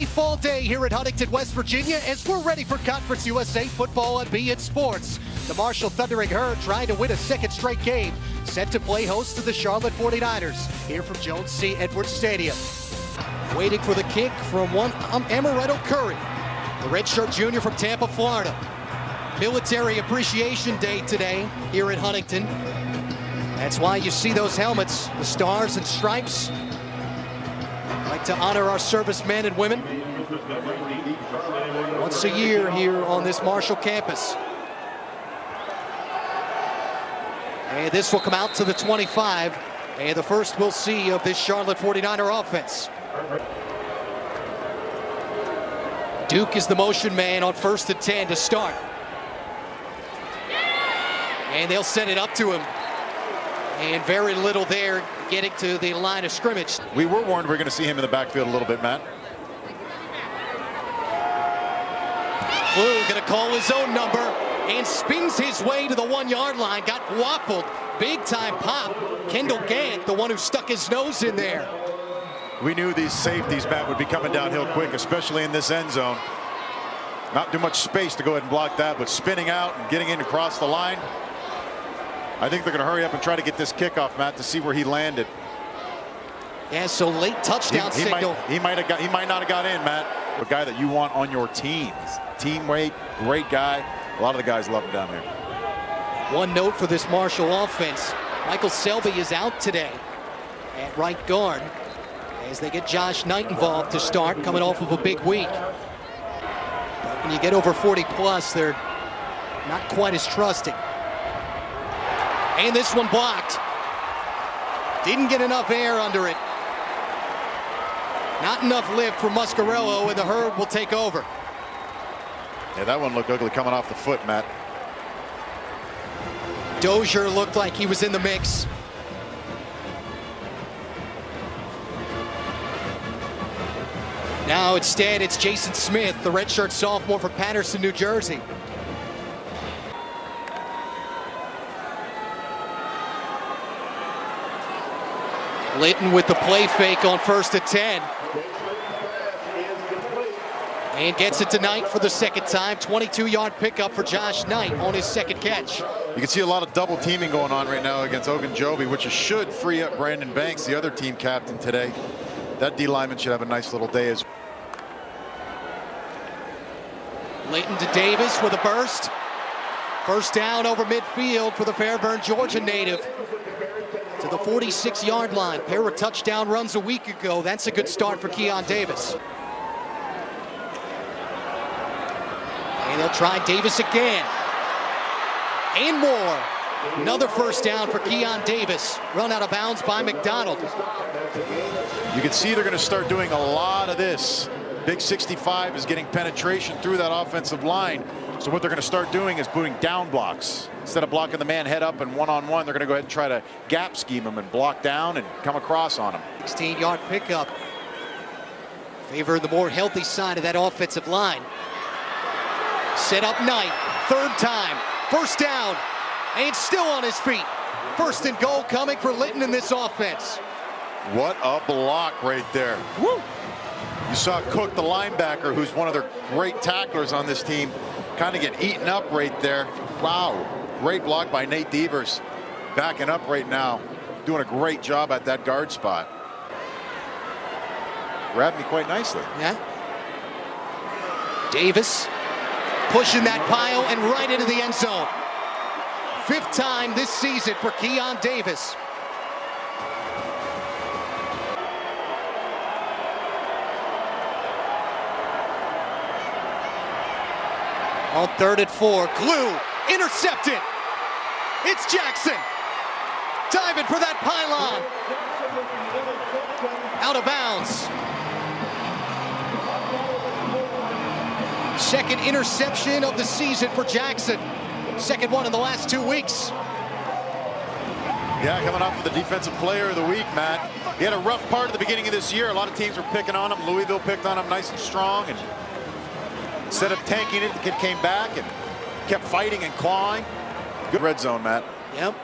Fall day here at Huntington, West Virginia, as we're ready for Conference USA football on beIN Sports. The Marshall Thundering Herd trying to win a second straight game, set to play host to the Charlotte 49ers here from Jones C. Edwards Stadium. Waiting for the kick from one Amaretto Curry, the redshirt junior from Tampa, Florida. Military Appreciation Day today here in Huntington. That's why you see those helmets, the stars and stripes. Like to honor our servicemen and women once a year here on this Marshall campus. And this will come out to the 25, and the first we'll see of this Charlotte 49er offense. Duke is the motion man on 1st and 10 to start. And they'll set it up to him. And very little there getting to the line of scrimmage. We were warned we're going to see him in the backfield a little bit, Matt. Blue going to call his own number and spins his way to the 1-yard line. Got waffled. Big time pop. Kendall Gant, the one who stuck his nose in there. We knew these safeties, Matt, would be coming downhill quick, especially in this end zone. Not too much space to go ahead and block that, but spinning out and getting in across the line. I think they're going to hurry up and try to get this kickoff, Matt, to see where he landed. Yeah, so late touchdown signal. He might not have got in, Matt. A guy that you want on your team. Teammate, great guy. A lot of the guys love him down there. One note for this Marshall offense. Michael Selby is out today at right guard as they get Josh Knight involved to start, coming off of a big week. But when you get over 40 plus, they're not quite as trusting. And this one blocked. Didn't get enough air under it. Not enough lift for Muscarello, and the Herd will take over. Yeah, that one looked ugly coming off the foot, Matt. Dozier looked like he was in the mix. Now instead, it's Jason Smith, the redshirt sophomore from Paterson, New Jersey. Litton with the play fake on 1st and 10. And gets it to Knight for the second time. 22-yard pickup for Josh Knight on his second catch. You can see a lot of double teaming going on right now against Ogunjobi, which should free up Brandon Banks, the other team captain today. That D lineman should have a nice little day as well. Litton to Davis with a burst. First down over midfield for the Fairburn, Georgia native. To the 46-yard line. Pair of touchdown runs a week ago. That's a good start for Keon Davis. And they'll try Davis again. And more. Another first down for Keon Davis. Run out of bounds by McDonald. You can see they're going to start doing a lot of this. Big 65 is getting penetration through that offensive line. So what they're going to start doing is putting down blocks. Instead of blocking the man head up and one-on-one, they're going to go ahead and try to gap scheme him and block down and come across on him. 16-yard pickup. Favor the more healthy side of that offensive line. Set up Knight. Third time. First down. And still on his feet. First and goal coming for Litton in this offense. What a block right there. Woo! You saw Cook, the linebacker, who's one of their great tacklers on this team, kind of get eaten up right there. Wow. Great block by Nate Devers. Backing up right now. Doing a great job at that guard spot. Grabbed me quite nicely. Yeah. Davis pushing that pile and right into the end zone. 5th time this season for Keon Davis. On 3rd and 4, Glue intercepted. It's Jackson diving for that pylon. Out of bounds. Second interception of the season for Jackson. Second one in the last 2 weeks. Yeah, coming off of the defensive player of the week, Matt. He had a rough part at the beginning of this year. A lot of teams were picking on him. Louisville picked on him nice and strong, and instead of tanking it, the kid came back and kept fighting and clawing. Good red zone, Matt. Yep.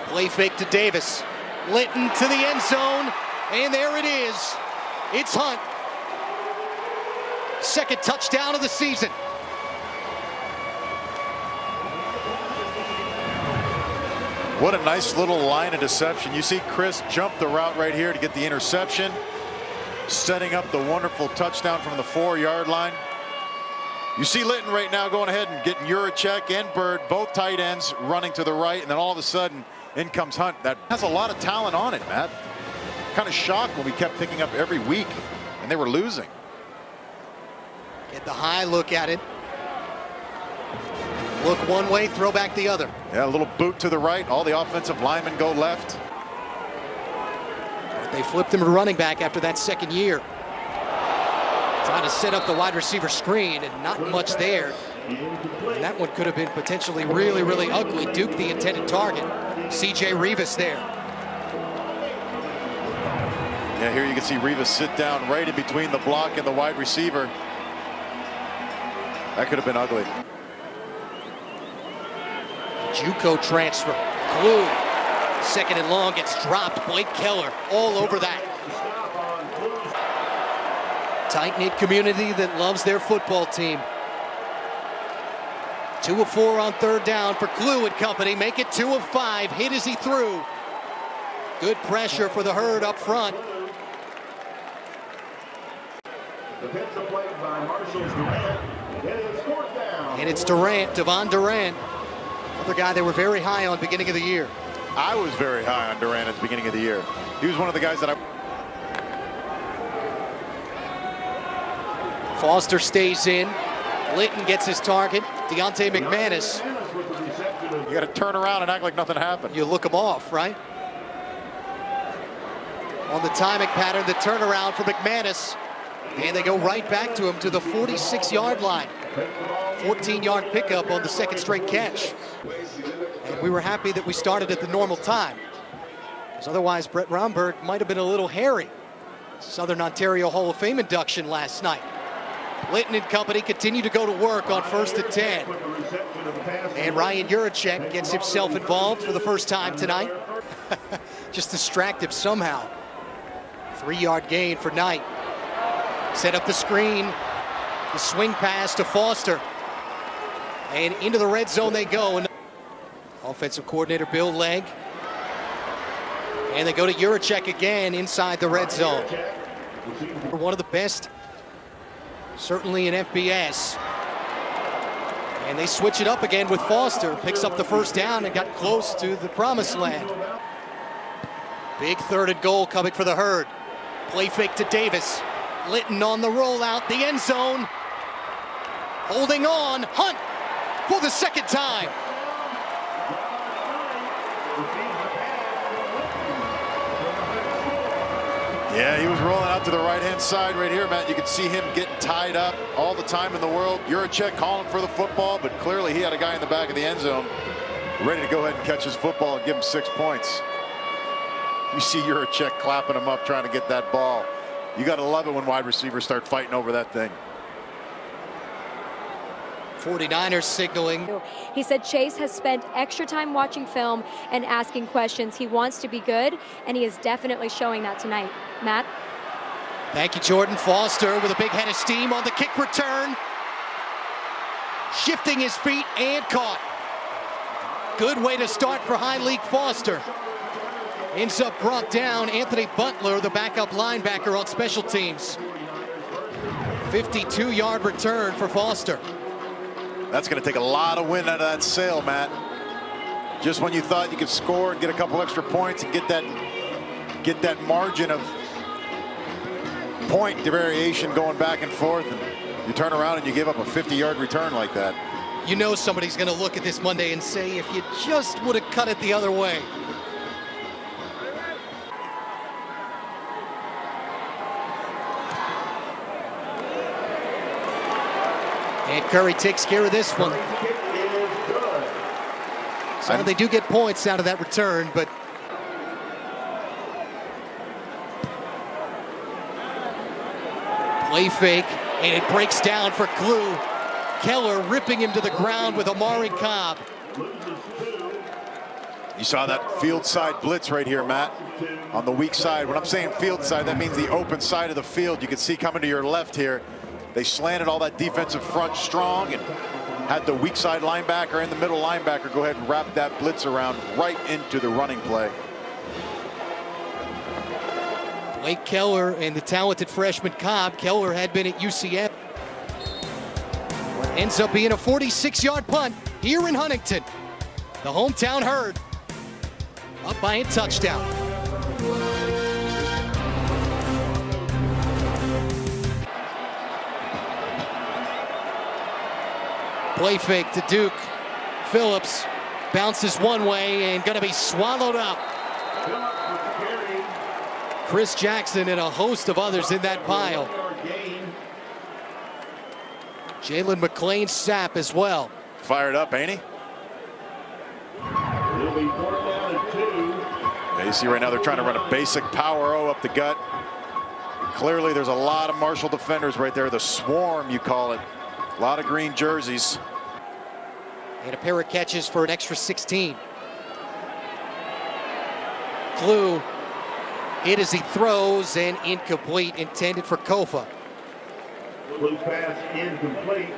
Play fake to Davis. Litton to the end zone, and there it is. It's Hunt. second touchdown of the season. What a nice little line of deception. You see Chris jump the route right here to get the interception, setting up the wonderful touchdown from the 4-yard line. You see Litton right now going ahead and getting Yurachek and Bird, both tight ends, running to the right, and then all of a sudden in comes Hunt. That has a lot of talent on it, Matt. Kind of shocked when we kept picking up every week and they were losing. Get the high look at it. Look one way, throw back the other. Yeah, a little boot to the right. All the offensive linemen go left. They flipped him to running back after that second year. Trying to set up the wide receiver screen and not much there. And that one could have been potentially really, really ugly. Duke, the intended target. C.J. Rivas there. Yeah, here you can see Rivas sit down right in between the block and the wide receiver. That could have been ugly. JUCO transfer. Glue. Second and long gets dropped. Blake Keller all over that. Tight-knit community that loves their football team. 2 of 4 on third down for Glue and company. Make it 2 of 5. Hit as he threw. Good pressure for the Herd up front. And it's Durant, Devon Durant. Another guy they were very high on beginning of the year. I was very high on Durant at the beginning of the year. He was one of the guys that I... Foster stays in. Litton gets his target. Deontay McManus. You got to turn around and act like nothing happened. You look him off, right? On the timing pattern, the turnaround for McManus. And they go right back to him to the 46-yard line. 14-yard pickup on the second straight catch. And we were happy that we started at the normal time, because otherwise Brett Romberg might have been a little hairy. Southern Ontario Hall of Fame induction last night. Litton and company continue to go to work on 1st and 10. And Ryan Yurachek gets himself involved for the first time tonight. Just distract him somehow. 3-yard gain for Knight. Set up the screen. The swing pass to Foster. And into the red zone they go. And offensive coordinator Bill Legg. And they go to Yurachek again inside the red zone. One of the best, certainly in FBS. And they switch it up again with Foster. Picks up the first down and got close to the promised land. Big 3rd and goal coming for the Herd. Play fake to Davis. Litton on the rollout, the end zone. Holding on, Hunt for the second time. Yeah, he was rolling out to the right-hand side right here, Matt. You could see him getting tied up all the time in the world. Yurachek calling for the football, but clearly he had a guy in the back of the end zone ready to go ahead and catch his football and give him 6 points. You see Yurachek clapping him up, trying to get that ball. You got to love it when wide receivers start fighting over that thing. 49ers signaling. He said Chase has spent extra time watching film and asking questions. He wants to be good, and he is definitely showing that tonight. Matt? Thank you, Jordan. Foster with a big head of steam on the kick return. Shifting his feet and caught. Good way to start for High League Foster. Ends up brought down. Anthony Butler, the backup linebacker on special teams. 52-yard return for Foster. That's going to take a lot of wind out of that sail, Matt. Just when you thought you could score and get a couple extra points and get that margin of point variation going back and forth, and you turn around and you give up a 50-yard return like that. You know somebody's going to look at this Monday and say, if you just would have cut it the other way. And Curry takes care of this one. So they do get points out of that return, but play fake, and it breaks down for Glue. Keller ripping him to the ground with Amari Cobb. You saw that field side blitz right here, Matt, on the weak side. When I'm saying field side, that means the open side of the field. You can see coming to your left here. They slanted all that defensive front strong and had the weak side linebacker and the middle linebacker go ahead and wrap that blitz around right into the running play. Blake Keller and the talented freshman Cobb. Keller had been at UCF. What ends up being a 46-yard punt here in Huntington. The hometown Herd up by a touchdown. Play fake to Duke. Phillips bounces one way and going to be swallowed up. Chris Jackson and a host of others in that pile. Jalen McLean Sapp as well. Fired up, ain't he? Yeah, you see right now they're trying to run a basic power O up the gut. Clearly there's a lot of Marshall defenders right there. The swarm, you call it. A lot of green jerseys. And a pair of catches for an extra 16. Clue hit as he throws and incomplete, intended for Kofa. Clue pass incomplete.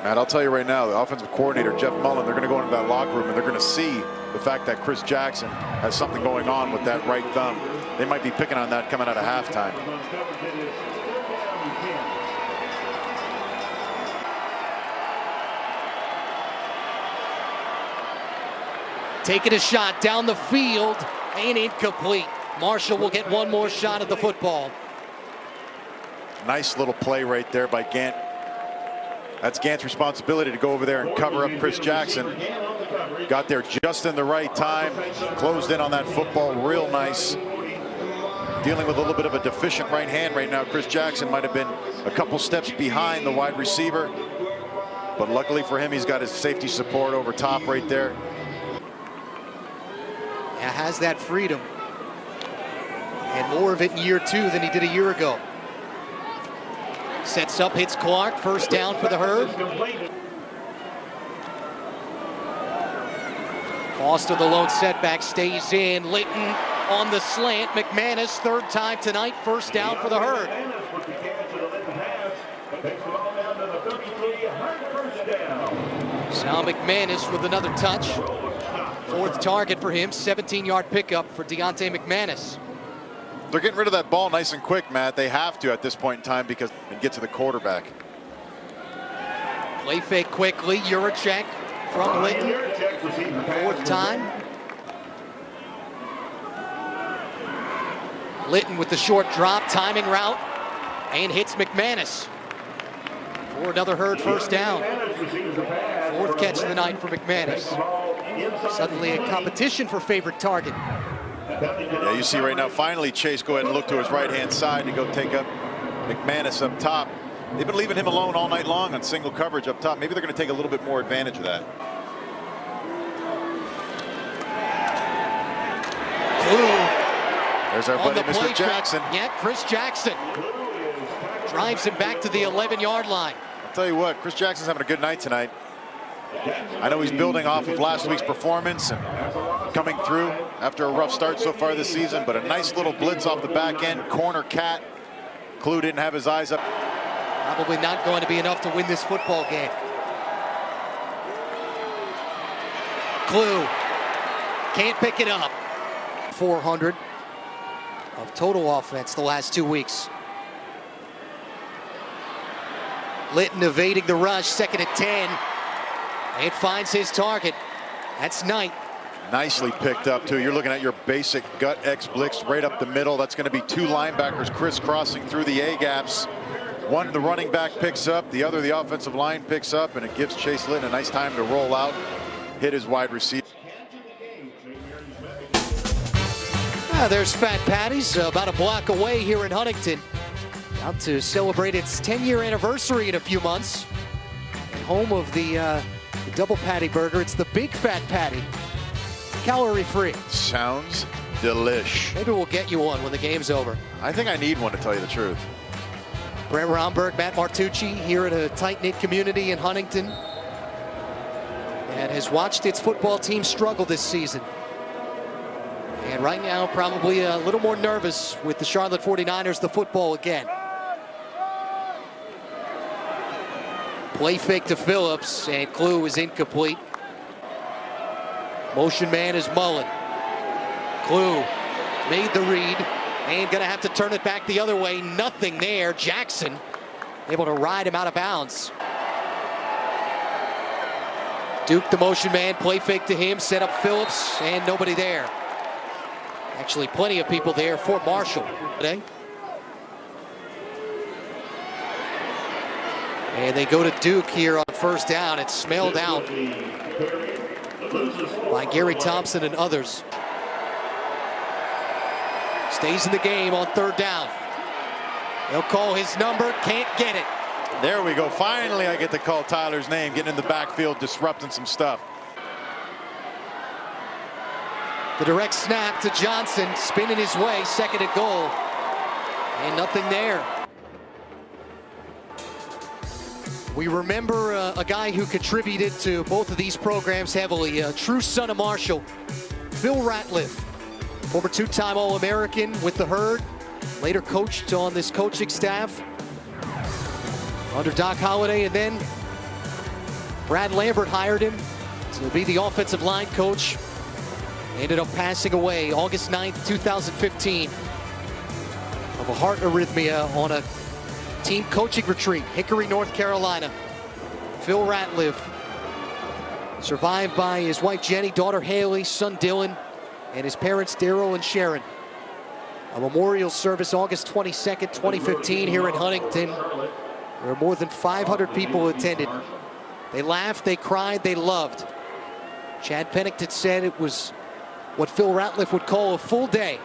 Matt, I'll tell you right now, the offensive coordinator, Jeff Mullen, they're going to go into that locker room and they're going to see the fact that Chris Jackson has something going on with that right thumb. They might be picking on that coming out of halftime. Taking a shot down the field and incomplete. Marshall will get one more shot at the football. Nice little play right there by Gant. That's Gant's responsibility to go over there and cover up Chris Jackson. Got there just in the right time. Closed in on that football real nice. Dealing with a little bit of a deficient right hand right now. Chris Jackson might have been a couple steps behind the wide receiver. But luckily for him, he's got his safety support over top right there. Yeah, has that freedom. And more of it in year two than he did a year ago. Sets up, hits Clark. First down for the Herd. Foster, the lone setback, stays in. Litton on the slant. McManus, third time tonight. First down for the Herd. Sal McManus with another touch. Fourth target for him. 17-yard pickup for Deontay McManus. They're getting rid of that ball nice and quick, Matt. They have to at this point in time because they get to the quarterback. Play fake quickly. Juracek from Litton. Fourth time. Litton with the short drop, timing route, and hits McManus for another Herd first down. Fourth catch of the night for McManus. Suddenly a competition for favorite target. Yeah, you see right now, finally Chase go ahead and look to his right-hand side to go take up McManus up top. They've been leaving him alone all night long on single coverage up top. Maybe they're going to take a little bit more advantage of that. Clue. There's our buddy, Mr. Jackson. Yeah, Chris Jackson drives him back to the 11-yard line. I'll tell you what, Chris Jackson's having a good night tonight. I know he's building off of last week's performance and coming through after a rough start so far this season, but a nice little blitz off the back end, corner cat. Clue didn't have his eyes up. Probably not going to be enough to win this football game. Clue can't pick it up. 400 of total offense the last 2 weeks. Litton evading the rush, second and 10. It finds his target. That's Knight. Nicely picked up, too. You're looking at your basic gut X blitz right up the middle. That's going to be two linebackers crisscrossing through the A-gaps. One the running back picks up, the other the offensive line picks up, and it gives Chase Litton a nice time to roll out, hit his wide receiver. There's Fat Patty's, about a block away here in Huntington. Out to celebrate its 10-year anniversary in a few months. And home of the double patty burger. It's the Big Fat Patty. Calorie-free. Sounds delish. Maybe we'll get you one when the game's over. I think I need one, to tell you the truth. Brett Romberg, Matt Martucci here at a tight-knit community in Huntington. And has watched its football team struggle this season. And right now, probably a little more nervous with the Charlotte 49ers, the football again. Play fake to Phillips, and Clue is incomplete. Motion man is Mullen. Clue made the read, and gonna have to turn it back the other way. Nothing there. Jackson able to ride him out of bounds. Duke, the motion man, play fake to him, set up Phillips, and nobody there. Actually, plenty of people there for Marshall today. And they go to Duke here on first down. It's smelled out by Gary Thompson and others. Stays in the game on third down. They'll call his number, can't get it. There we go. Finally, I get to call Tyler's name, getting in the backfield, disrupting some stuff. The direct snap to Johnson, spinning his way, second and goal. And nothing there. We remember a guy who contributed to both of these programs heavily, a true son of Marshall, Phil Ratliff, former two-time All-American with the Herd, later coached on this coaching staff under Doc Holliday, and then Brad Lambert hired him to be the offensive line coach. Ended up passing away August 9th, 2015 of a heart arrhythmia on a team coaching retreat, Hickory, North Carolina. Phil Ratliff, survived by his wife Jenny, daughter Haley, son Dylan, and his parents Daryl and Sharon. A memorial service August 22nd, 2015 here in Huntington, where more than 500 people attended. They laughed, they cried, they loved. Chad Pennington said it was what Phil Ratliff would call a full day.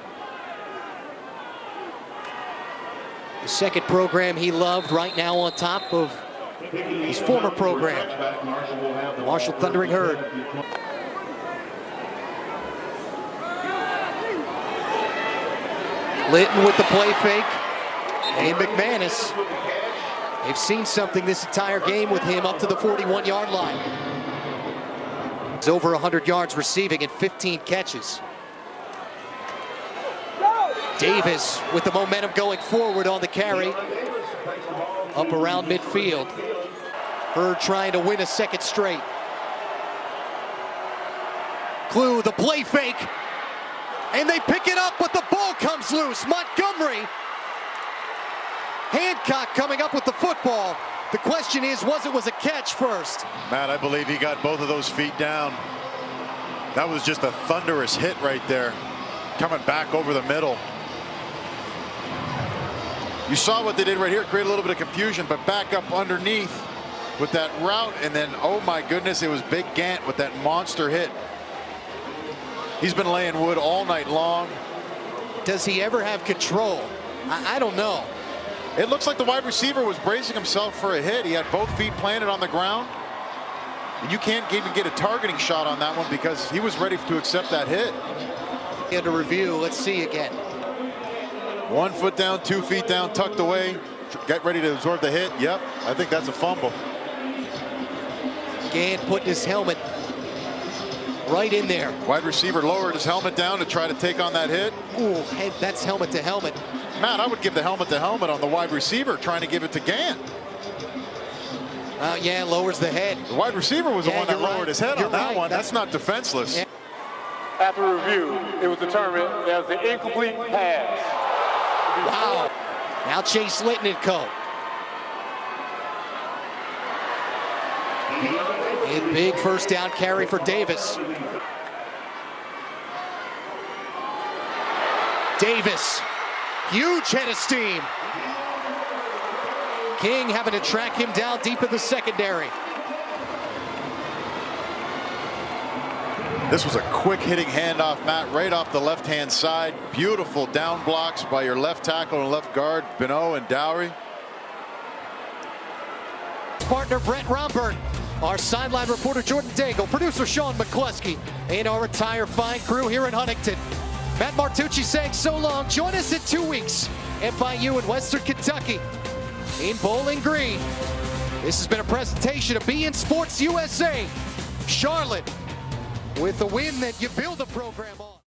The second program he loved, right now on top of his former program, the Marshall Thundering Herd. Litton with the play fake, and McManus. They've seen something this entire game with him up to the 41-yard line. He's over 100 yards receiving and 15 catches. Davis with the momentum going forward on the carry. Up around midfield. Herd trying to win a second straight. Clue, the play fake. And they pick it up, but the ball comes loose. Montgomery. Hancock coming up with the football. The question is, was a catch first? Matt, I believe he got both of those feet down. That was just a thunderous hit right there. Coming back over the middle. You saw what they did right here, create a little bit of confusion, but back up underneath with that route, and then, oh my goodness, it was Big Gant with that monster hit. He's been laying wood all night long. Does he ever have control? I don't know. It looks like the wide receiver was bracing himself for a hit. He had both feet planted on the ground. And you can't even get a targeting shot on that one because he was ready to accept that hit. Under review, let's see again. 1 foot down, 2 feet down, tucked away. Get ready to absorb the hit. Yep, I think that's a fumble. Gant putting his helmet right in there. Wide receiver lowered his helmet down to try to take on that hit. Ooh, that's helmet to helmet. Matt, I would give the helmet to helmet on the wide receiver trying to give it to Gant. Yeah, lowers the head. The wide receiver was the one that lowered his head on that one. That's not defenseless. Yeah. After review, it was determined that was an incomplete pass. Wow. Now Chase Litton and co. A big first down carry for Davis. Davis, huge head of steam. King having to track him down deep in the secondary. This was a quick hitting handoff, Matt, right off the left-hand side. Beautiful down blocks by your left tackle and left guard, Beno and Dowry. Partner Brett Romberg, our sideline reporter Jordan Daigle, producer Sean McCluskey, and our entire fine crew here in Huntington. Matt Martucci saying so long. Join us in 2 weeks. FIU in Western Kentucky in Bowling Green. This has been a presentation of beIN Sports USA. Charlotte, with the win that you build a program on.